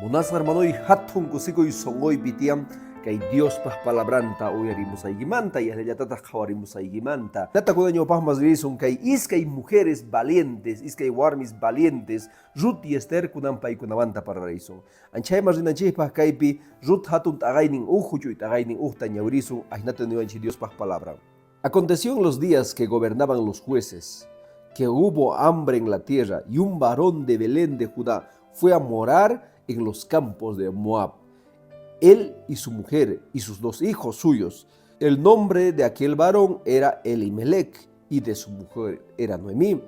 Munas hermanoy hatun kusikoy songoy pitiam kay Dios pas palabranta uyarimos aygimanta y asllatatas qawarimos aygimanta. Nata kudaño pasmas visun kay iskay mujeres valientes, iskay warmis valientes, Ruth y Esther kunan paykunamanta pararaysun. Anchaymas rinanchikpas kaypi Ruth hatun tagaynin ujuchu y tagaynin ñawrisun ajnata niwanchi Dios pas palabra. Aconteció en los días que gobernaban los jueces, que hubo hambre en la tierra y un varón de Belén de Judá fue a morar en los campos de Moab. Él y su mujer y sus 2 hijos suyos. El nombre de aquel varón era Elimelec y de su mujer era Noemí.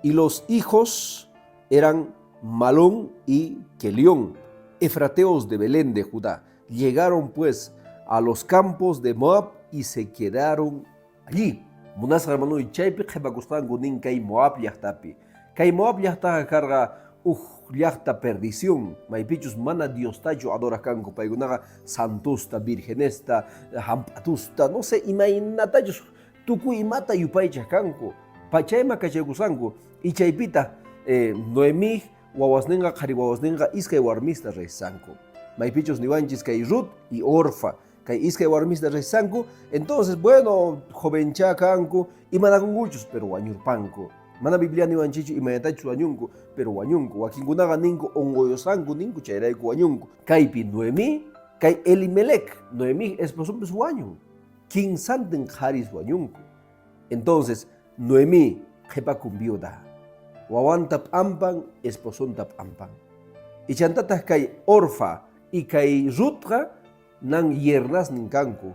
Y los hijos eran Malón y Kelión, efrateos de Belén de Judá. Llegaron pues a los campos de Moab y se quedaron allí. Munas hermano y chaypi jebakustan gunin kay Moab yahtapi. Kay Moab yahtaga carga llaqta perdición. Maypichus mana Dios tacho adora kanko paykunaqa santusta, virgenesta, hampatusta, no sé, imaynatachus tukuy imata yupaychaq kanko. Pachayma kachaykusanku. Y chaypita Noemí wawasninqa qhari wawasninqa iskay warmista risanku. Maypichus niwanchis kay Ruth y Orfa. Kay iskay warmista risanku. Entonces, bueno, jovencha kanku, imanakunkuchus, pero wañurpanku. Mana Biblia ni wanchichu imayatachu wañunku, pero wañunku. Wakinkunaqa ninku ongoyosanku ninku chayrayku wañunku. Kaypi Noemí, kay Elimelec, Noemí esposunpis wañun. Kinsantin qaris wañunku. Entonces, Noemí qhipakun viuda. Wawanta p'ampan, esposunta p'ampan. Y chantatas kay Orfa y kay Ruthqa nan yernasnin kanku.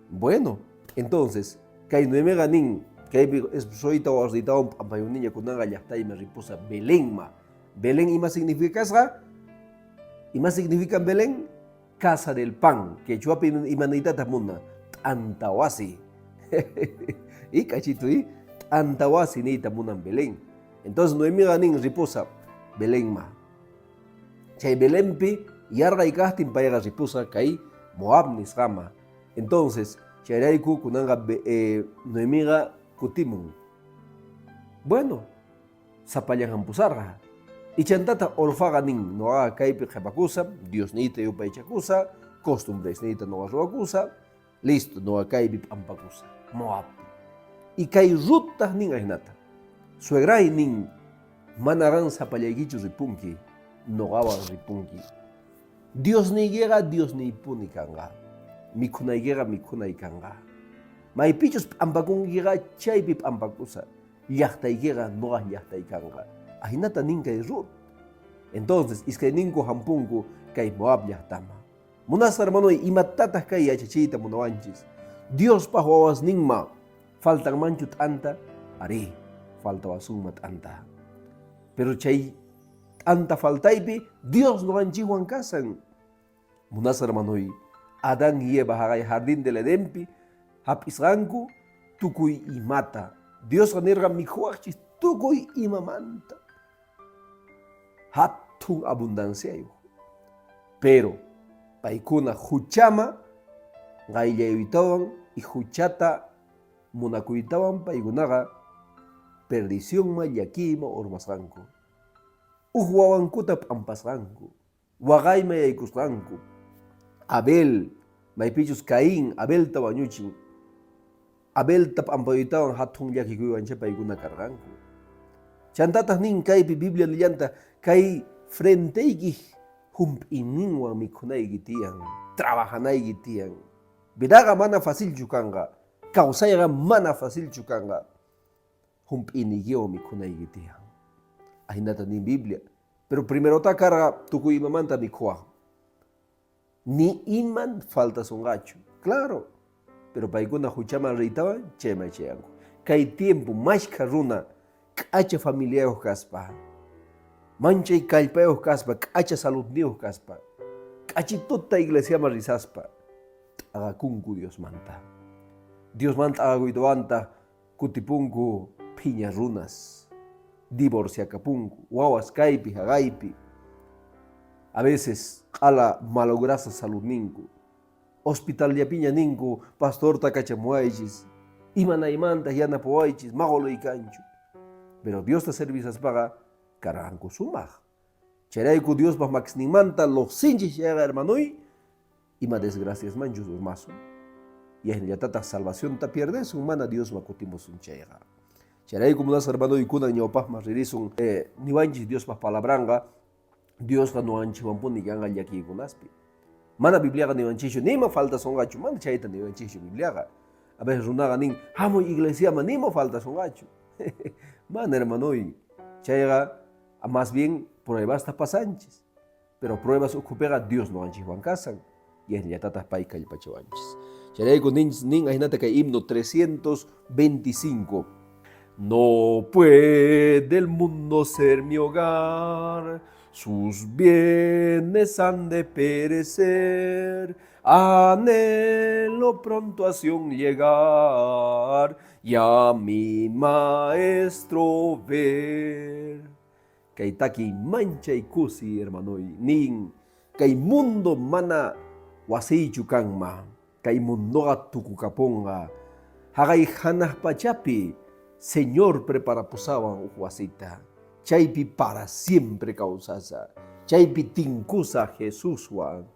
Bueno, entonces, kay Noemíqa nin kaypi esposoyta wasiytawan p'ampayunniña kunaqa llaqtaymi ripusa Belénma. Belén ima significasqa? Ima significan Belén? Casa del pan. Quechuapi imanaytataq muna t'anta wasi. Y cachito y t'anta wasi niyta munan Belén. Entonces Noemíqa nin ripusa Belénma. Chay Belénpi yarqay kaqtin payqa ripusa kay Moab nisqama. Entonces chayrayku kunanqa Noemíqa kutimun. Bueno, sapallan hampusarqa. Y chantata Orfaqa nin noqa kaypi qhipakusa, Dios niyta yupaychakusa, costumbres niyta noqa ruwakusa, listo, noqa kaypi p'ampakusa, Moab. Y kay Ruttaq nin ahnata. Suegray nin manaran sapallaykichu ripunki, noqawan ripunki. Dios niykiqa Dios niypuni kanqa. Mikhunaykiqa mikhunay kanqa. Maypichus p'ampakunkiqa chaypi p'ampakusa. Llaqtaykiqa noqaq llaqtay kanqa. Ahinata nin kay Ruth. Entonces, iskay ninku hampunku kay Moab llaqtama. Munas hermanoy, imatatas kay yachachiyta munawanchis. Dios paq wawasninma faltanmanchu t'anta, ari, faltawasunma t'anta. Pero chay t'anta faltaypi Dios noqanchikwan kasan. Munas hermanoy, Adán y Eva haqay jardín del Edenpi hap'isqanku tukuy imata. Dios nirqa mikhuwaqchis tukuy imamanta. Hatun abundanciayuq. Pero paykuna huchama qayllaytawan y huchata munakuytawan paykunaqa perdiciónman llakiyman urmasqanku. Wawankuta p'ampasqanku. Waqayma yaykusqanku. Abel, maypichus Caín, Abelta wañuchin. Abelta p'ampaytawan hatun llakikuywancha paykuna karqanku. Chantatas nin kaypi Biblia nillanta kay frenteyki hump'iyninwan mikhunayki tiyan, trabajanayki tiyan. Vidaqa mana facilchu kanqa, kawsayqa mana facilchu kanqa. Hump'iniykiwan mikhunayki tiyan. Ahinata nin Biblia. Pero primerota karqa tukuy imamanta mikhuwaq. Ni iman faltasunqachu. Claro. Pero paykuna huchaman riytawan chayman chayanku. Kay tiempo mashka runa k'acha familiayuq kaspa, manchay kallpayuq kaspa, k'acha saludniyuq kaspa, k'achituta iglesiaman risaspa, t'aqakunku Diosmanta. Diosmanta t'aqakuydawanta kutipunku phiña runas, divorciakapunku, wawas kaypi haqaypi. A veces qala malograsa saludninku. Hospitalyapiña ninku pastorta kachamuaychis, imanaymanta yanapuaychis, maqoluykanchu. Pero Dios te servisas paga karqanku sumaq. Cheraiku Dios pa maxnimanta los sinchis llega hermanoi y más desgracias manchus urmaso. Y en ya tata salvación ta pierdes un mana Dios va cutimos un chega. Cheraiku munas hermanoi kuna ñopas más ririsun ni vanchis Dios pa palabranga Dios ka no anchi wampun ni ganga yaki kunaspi. Mana Biblia ni vanchisho ni ma falta son gacho mana chaita ni vanchisho Biblia. A veces runaga nin hamo iglesia ma ni ma falta son gacho. Mana hermanoi chega más bien pruebas tapasanchis, pero pruebas ocupera Dios no anchis wankasan y en yatatas paika y pachawanchis. Cheraiku nin ajinata que himno 325. No puede el mundo ser mi hogar, sus bienes han de perecer, anhelo pronto hacia un llegar y a mi maestro ver. Kaitaki mancha y kusi hermanoi nin kay mundo mana wasi chukanma kay mundo tukukaponga hagay hanah pachapi Señor prepara posawan wasita chaypi para siempre causasa chaypi tinkusa Jesús wan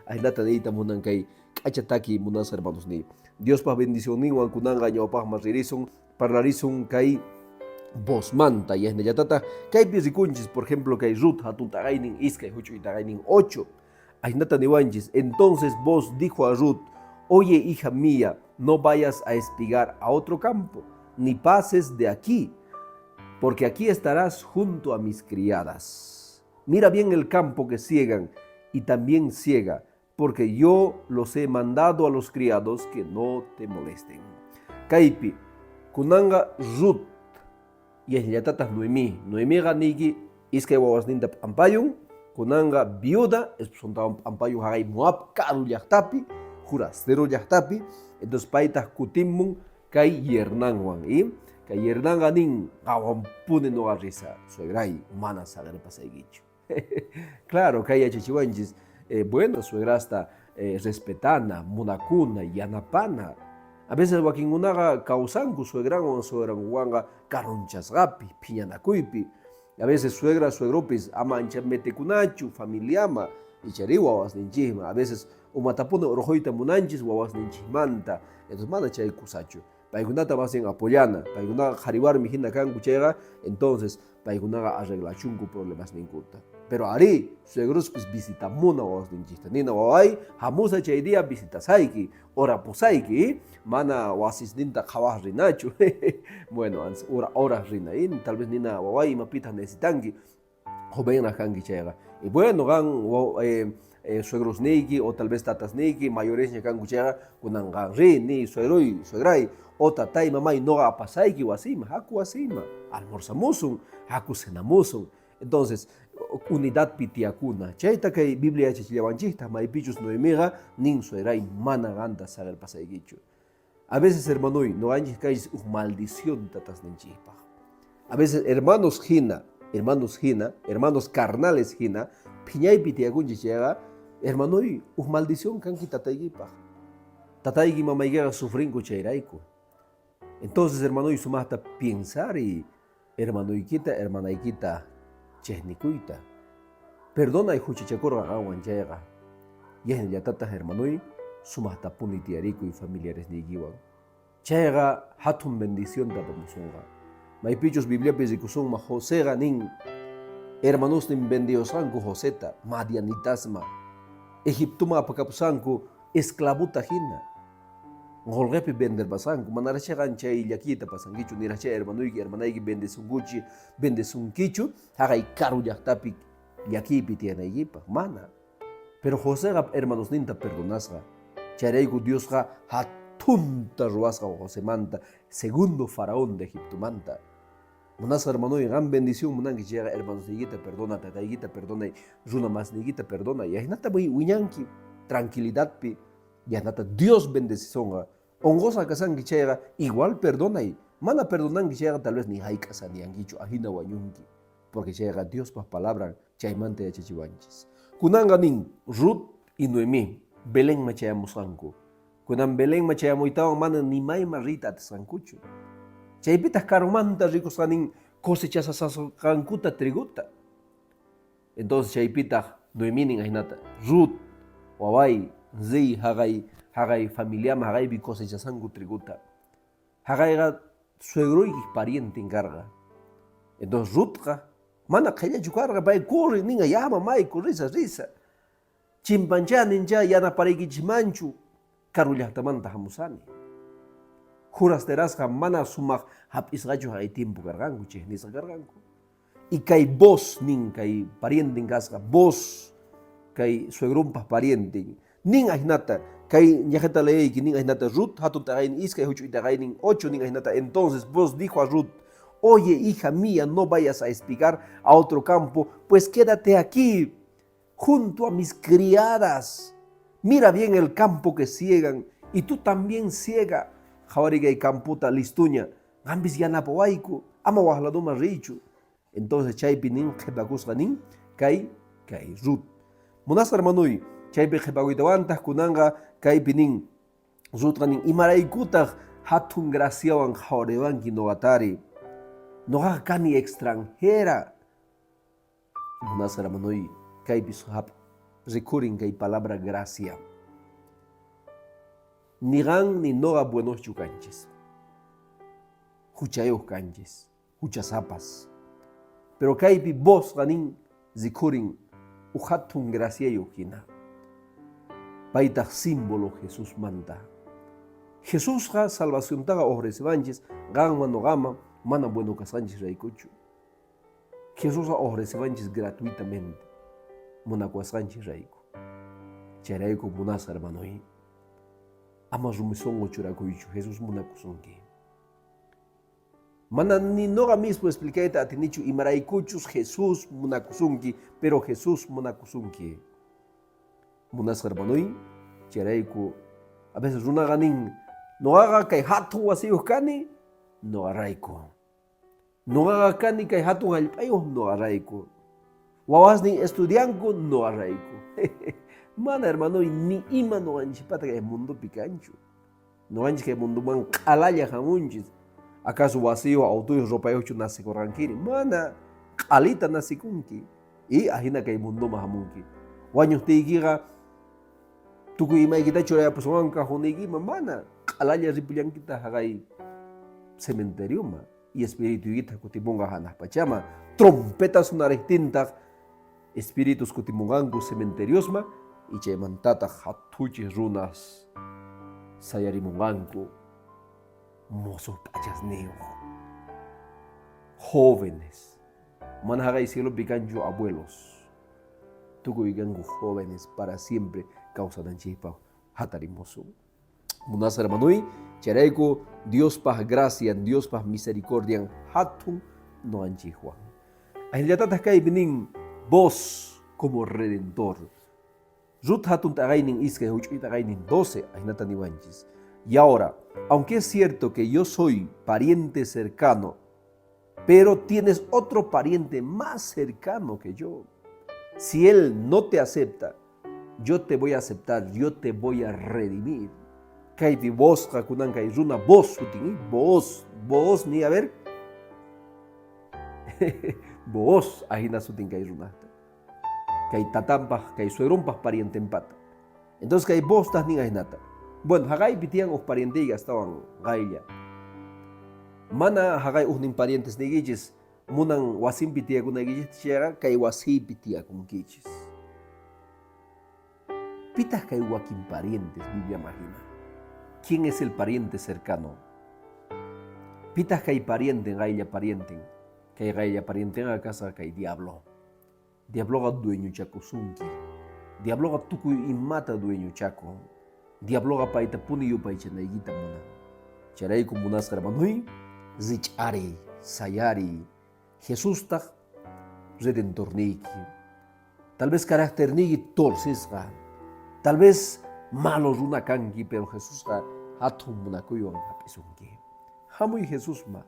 ay lata deita munan kay kachataki munas hermanos ni Dios pa bendición ni wan kunanga ñawpaj masririson parlarizun kay vos manta y es neyatata kay pisicunchis por ejemplo kay Ruth hatun tagainin iskay huchu y tagainin 8 ainata niwanchis entonces vos dijo a Ruth oye hija mía no vayas a espigar a otro campo ni pases de aquí porque aquí estarás junto a mis criadas mira bien el campo que ciegan y también ciega porque yo los he mandado a los criados que no te molesten kaypi kunanga Ruth y es yatatas Noemí ganigi iskay wawasninta ampayun kunanga viuda es sonta ampayun hagay Moab karu llaqtapi jurastero llaqtapi entonces paitas kutimmun kay yernanwan y kay yernanga nin awampune no risa suegray mana sagar pasaygichu claro kay achichiwanchis bueno suegrasta respetana munakuna yanapana a veces wakinkunaqa kawsanku suegranwan suegrankuwanqa karonchasqapi phiñanakuypi a veces suegra suegropis ama ancha metekunachu familiama ichari wawasninchikman a veces umatapuna urquyta munanchis wawasninchikmanta entonces mana chay kusachu paykunata más bien apoyana paykunaqa qhariwarmi hina kanku chayqa entonces paykunaqa arreglachunku problemas ninkuta pero ari suegrospis visitamuna wawasninchikta nina waway hamusa chay día visitasayki ora pusayki mana wasisninta qhawaq rinachu bueno ora rina tal vez nina waway imapita necesitanki jovenaj kanki chayqa y bueno kan suegros niki o tal vez tatas niki mayores kanku chayqa kunanqa rini suegray o tatay mamay noqa apasayki wasima haku wasima almorzamusun haku cenamusun entonces unidad pitiakuna chayta kay Biblia chichillawanchikta maypichus Noemiqa nin suegray mana ganta sagar pasaykichu a veces hermanoy no anchis kaychis maldición tatas ninchikpaq a veces hermanos carnales hina phiñaypi tiyakunchik chayqa hermanoy maldición kanki tataykipaq tatayki mamaykiqa sufrinku chayrayku entonces hermanoy sumaqta pensar y hermanaykita chehnikuyta perdonay huchichakurqa qanwan chayqa yahna llatatas hermanoy sumaqta punitiyarikuy familiares niykiwan chayqa hatun bendición tapamusunqa maypichus Bibliapi rikusunman Joséqa nin hermanosnin bendiosqanku Joseta Madianitasma Egiptuma apakapusanku esclavuta hina Ngolqepi benderpasanku manarachaqan chay llakiyta pasankichu nirachay hermanuyki hermanayki bendesunkichu haqay karu llaqtapi llakiypi tiyanaykipaq mana pero Joséqa hermanosninta perdonasqa chayrayku Diosqa hatunta ruwasqa Josemanta segundo faraón de Egiptomanta munasqa hermanoy qan bendición munanki chayqa hermanosniykita perdona tataykita perdona runa masniykita perdona yahnata wiñanki tranquilidadpi yahnata Dios bendecishonqa ongosa kasanki chayqa igual perdonay mana perdonanki chayqa tal vez ni hayk'asaniyankichu ahina wañunki porque chayqa Diospaq palabran chaymanta yachachiwanchis kunanqa nin Ruth y Noemí Belenman chayamusqanku kunan Belenman chayamuytawan mana nimayman rita atisqankuchu chaypitas karumanta rikusqa nin cosechasasqankuta triguta Entonces chaypita Noemí ainata Ruth waway zi hagay familia hagaypi cosechasanku triguta. Hagayga suegroykis pariente encarga. Entonces Ruthqa mana qhallachu karqa pay corre ninga ya mamayku risa. Chimpancha nincha yanaparaykichmanchu karu llaqtamanta hamusani. Jurasterasqa mana sumaq hap'isqachu hagay tiempo karqanku chaynisqa karqanku. Y kay vos nin kay pariente kasqa vos kay suegrumpas pariente nin ajnata kay ñajeta leeyki nin ajnata Ruth hatun taqaynin iskay huch'uy taqaynin 8 nin ajnata. Entonces vos dijo a Ruth: oye, hija mía, no vayas a espigar a otro campo, pues quédate aquí junto a mis criadas. Mira bien el campo que ciegan y tú también ciega. Jawariga y camputa listuña gambis yanapawayku ama wahladuma richu. Entonces chaypi nin qhipakusqa nin kay Ruth. Munasqa hermanuy chaypi qhipakuytawantaj kunanqa kaypi nin Ruthqa nin imaraykutaq hatun graciawan qhawariwanki noqatari. Noqaqa kani extranjera. Munasqa hermanuy kaypis rikurin kay palabra gracia. Nigan ni noqa buenoschu kanchis. Huchayuq kanchis, huchasapas. Pero kaypi vos ganin zikurin hatun graciayuq hina. Paytaq símbolo Jesús manta. Jesúsqa salvaciontaqa ofrecibanchis qanman noqama mana bueno kasqanchis raykuchu. Jesúsqa ofrecibanchis gratuitamente munakuasqanchis rayku. Chayrayku munasqa hermanoy ama rumisongo churakuychu Jesús munakusunki. Mana ni noqa mismo explicayta atinichu imaraykuchus Jesús munakusunki, pero Jesús munakusunki. Munasqa hermanoy chayrayku a veces runaqa nin noqaqa kay hatun wasiyuq kani noqarayku. Noqaqa kani kay hatun allp'ayuq noqarayku. Wawasnin estudianku noqarayku. Mana hermanoy ni ima noqanchipata kay mundupi kanchu. Noqanchis kay munduman q'alalla hamunchis. ¿Acaso vacío autoyos ropayuchu nasikurqankiri? Mana q'alita nasikunki. Y ahina kay munduma hamunki. Wañuqtiykiqa tukuy imaykita churayapusunmanqa huniykiman mana q'alalla ripulllankita haqay cementerioma y espirituykita kutimunqa hanaq pachama. Trompeta sonariptintaq espíritus kutimunqanku cementeriosma y chaymantataq hatuchis runas sayarimunqanku. Mozos pachasniyuq, jóvenes, mana haqay cielopi kanchu abuelos, tukuy kanku jóvenes para siempre kawsananchikpaq hatarimusun. Munasqa hermanuy chayrayku Diospaq gracian, Diospaq misericordian hatun noqanchikwan. Aylllatataq kaypi nin vos como redentor. Ruth hatun taqaynin iskay huch'uy taqaynin 12 aynata niwanchis. Y ahora, aunque es cierto que yo soy pariente cercano, pero tienes otro pariente más cercano que yo. Si él no te acepta, yo te voy a aceptar, yo te voy a redimir. Kaypi vos kakunan kay runa vos sutin, vos ni a ver. Vos ahina sutin kay runa. Kay tatampas, kay suegrumpas pariente empata. Entonces kay vos tas ni ahinata. Bueno, hagay pitian os parientigas tawan gaylla. Mana hagay uhnin parientes nigichis munan wasin pitiakunagichis tiyaga kay wasi pitiakunkichis. Pitas kay wakin parientes, Biblia imagina. ¿Quién es el pariente cercano? Pitas kay pariente gaylla parienten. Kay gaylla parienten a casa kay diablo. Diablo ga dueño chakusunki. Diablo ga tukuy imata dueño chako. Diablo ga paita puni yu paicha naigita muna. Charay ku munasqa hermanuy zich'ari, sayari, Jesús tak redentor niki. Tal vez carácter niki torcisqa. Tal vez malo runa kanki, pero Jesús ga hatun munakuywan hapisunki. Hamuy Jesús ma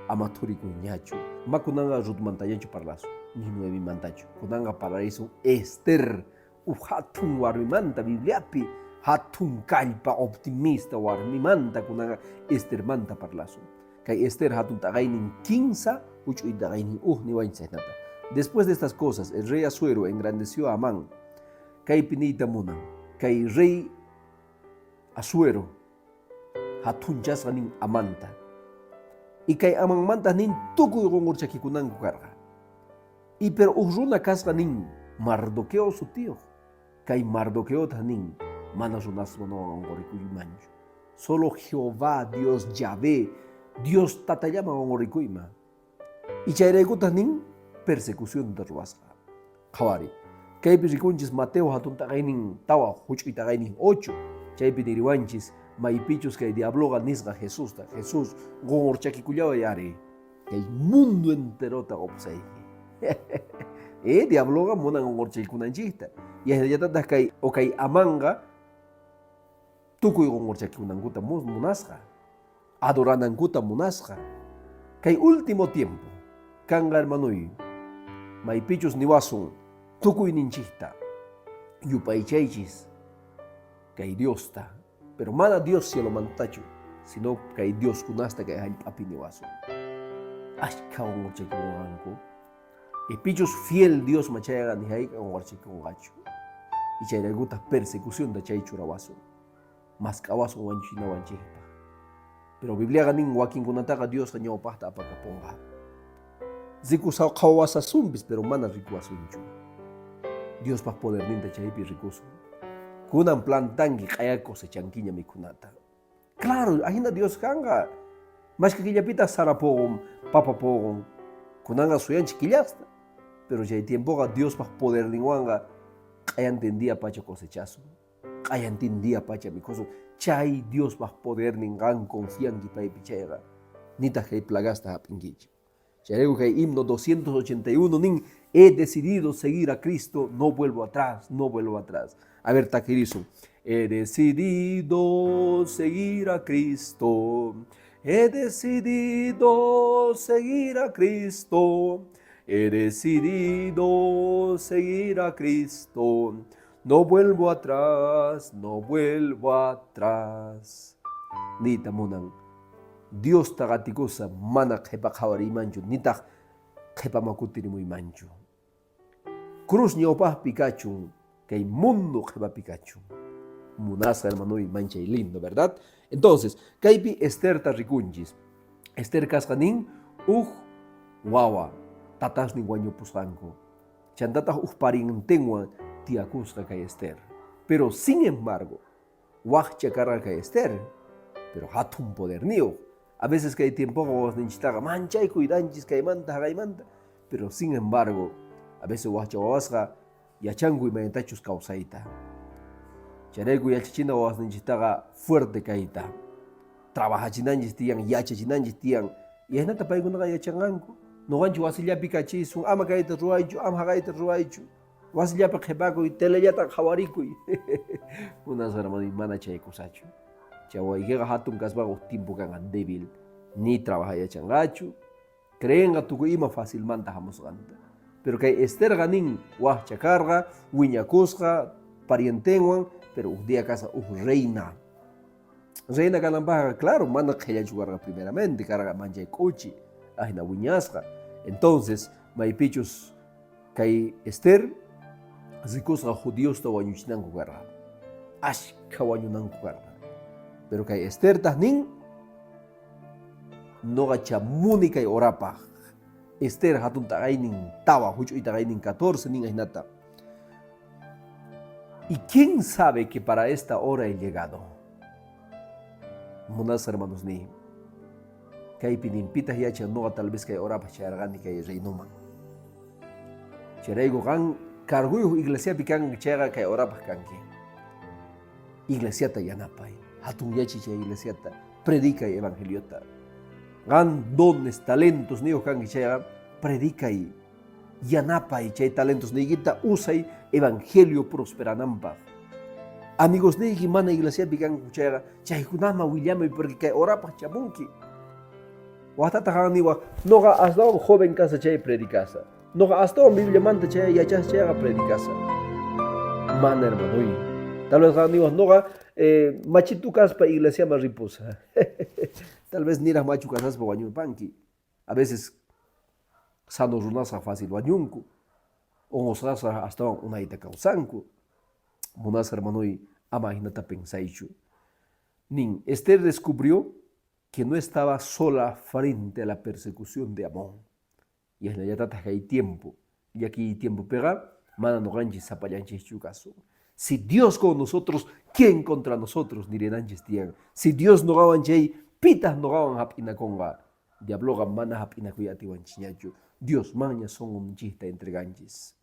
amaturiku ñachu. Ma kunanga rutmantayachu parlaso. Ni nuevi mantachu. Kunanga paraíso Esther. Hatun warmimanta Bibliapi. Hatun kallpa optimista warmimanta kunanga Esther manta parlaso. Kay Esther hatun taqaynin 15 huch'uy taqaynin niwanchis nata. Después de estas cosas, el rey Asuero engrandeció a Amán, kay pinita munan, kay rey Asuero, hatunchasqa nin Amanta. Y kay Amánmanta nin tukuy qunqurchakikunanku karqa. Y pero runa kasqa nin Mardoqueo su tío. Kay Mardoqueota nin mana runasqa no qunqurikuymanchu. Solo Jehová, Dios Yahvé, Dios tatallama qunqurikuyma. Y chayraykuta nin persecución de ruasqa. Qhawari. Kaypi rikunchis Mateo hatun taqaynin tawa huch'uy taqaynin 8. Chaypi niriwanchis maypichus kay diabloqa nisqa Jesusta. Jesús qunqurchakikullawa yari. Kay mundo enterota qopsayki. Diabloqa munan qunqurchakikunanchikta. Yahllatataq kay o kay Amanga tukuy qunqurchakikunankuta munasqa. Adoranankuta munasqa. Kay último tiempo kanqa hermanuy maypichus niwasun tukuy ninchikta yupaychaychis kay Diosta, pero mana Dios cielo mantachu, sino kay Dios kunasta kay hallp'api niwasun. Ashka qunqurchakikunqanku. Ipichus fiel Dios machayaqa ni hayqa qunqurchakikunqachu. Y chayraykuta persecución da chay churawasun. Mask'awasun wanchinawanchikpa. Pero Bibliaqa nin wakinkunataqa Diosqa ñawpaqta apakapunqa. Rikusqa qhawasasumpis, pero mana rikuwasunchu. Diospaq poderninta chaypi rikusun. Kunan plantanki q'aya cosechankiña mikunata. Claro, ahina Dios kanqa. Mashka killapita sarapoqon, papapoqon, kunanqa suyanchik killasta. Pero chay tiempoqa Diospaq poderninwanqa q'ayantin dia pacha cosechasun. Q'ayantin dia pacha mikusun. Chay Diospaq poderninqan confianki paypi chayqa. Nitaq kay plagasta hap'inkichik. Chayrayku kay himno 281 nin he decidido seguir a Cristo, no vuelvo atrás, no vuelvo atrás. A ver, taquirizo. He decidido seguir a Cristo. He decidido seguir a Cristo. He decidido seguir a Cristo. No vuelvo atrás, no vuelvo atrás. Nita munan. Dios tagatikusa mana qhipa qhawarimanchu, nitaq qhipa makutirimunmanchu. Cruz ñawpaqpi kachun, kay mundo qhipapi kachun. Munasqa hermanuy manchay lindo, ¿verdad? Entonces, kaypi Esther rikunchis. Esther kasqa nin wawa, tatas nin wañupusqanku. Chantataq parintinwan tiakusqa kay Esther. Pero sin embargo, waqcha karqa kay Esther, pero hatun poderniyo. A veces kay tiempo ninchitaqa manchay cuidanchis kaymanta haqaymanta, pero sin embargo, a veces waqcha wawasqa yachanku imayantachus kawsayta. Chayrayku yachachina wawas ninchitaqa fuerte kayta. Trabajachinanchis tiyan, yachachinanchis tiyan, yahnata paykunaqa yachanqanku. Noqanchu wasillapi kachisun, ama kayta ruwaychu, ama haqayta ruwaychu. Wasillapi qhipakuy, telellata qhawarikuy. Unas hermanos mana chaykusachu. Chawaykiqa hatun kaspaqa tiempo kanqa débil, ni trabajayachanqachu, creenqa tukuy ima fácilmanta hamusqanta. Pero kay Estherqa nin waqcha karqa, wiñakusqa, parientenwan, pero día kasqa reina. Reina kananpaqqa, claro, mana qhillachu karqa primeramente, karqa manchay k'uchi, ahina wiñasqa. Entonces, maypichus kay Esther, rikusqa judiosta wañuchinanku karqa. Ashka wañunanku karqa. Pero kay Esther nin noqa chamuni kay orapaq. Esther hatun taqaynin tawa, huch'uy taqaynin 14 nin ahinata. ¿Y quién sabe que para esta hora he llegado? Munas hermanos ni kay pininpitas yacha noqa tal vez kay orapaq chayarqani kay reinuman. Chayrayku kan karguyuq iglesiapi kan chayqa kay orapaq kanki. Iglesiata yanapay. Hatun yachi chay iglesiata, predica y evangeliota. Gan dones, talentos, niyo kan chayqa, predica y yanapa y chay talentos niyita usay evangelio prosperanampa. Amigos niyki mana iglesia pikan chayqa, chaykunama willamay porque kay orapaq chamunki. Wahtata kan niwa, noqa hasta joven casa chay predicasa. Noqa hasta Biblia manta chay yachas chayqa predicasa. Mana hermanoy. Tal vez kan niwa, noqa machitu kaspa iglesia más riposa. Tal vez nira machu casas pa panki. A veces Sano runasa fácil bañunku. Ongosasa hasta una ita causanku. Munas hermano y amaginata pensaichu. Nin Esther descubrió que no estaba sola frente a la persecución de Amón. Y es la yatata que hay tiempo. Y aquí tiempo pega, mana no ganchi zapayanchi chucaso. Si Dios con nosotros, ¿quién contra nosotros? Nirenanches tian. Si Dios no gawan chay, pitas no gawan hapina conga. Diablo gamana hapina kuyati wanchiñachu. Dios maña son un chista entre ganchis.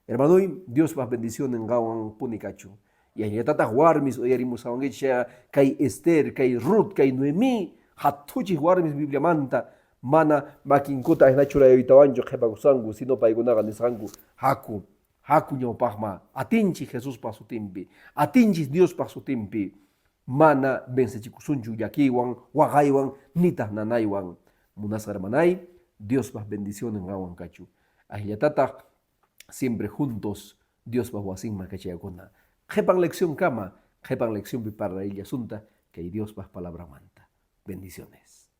Hermano, Dios va bendición en gawan punikachu. Y ahí tata warmis oyarimos a ongecha kai Esther, kai Ruth, kai Noemí, hatuchi warmis Biblia manta, mana makinkota es nachura evitabanjo jepagusangu, sino paigunaga nisangu, haku ñawpaqma, atinchi Jesús pa su timpi, atinchis Dios pa su timpi, mana bensechicusunchu yakiwan, wagaywan, nitas nanaywan, munas hermanay, Dios va bendición en gawan cachu. Ahí tata siempre juntos, Dios va huasin makachayakuna. Jepan lección cama, jepan lección para ella asunta, que Dios más palabra manta. Bendiciones.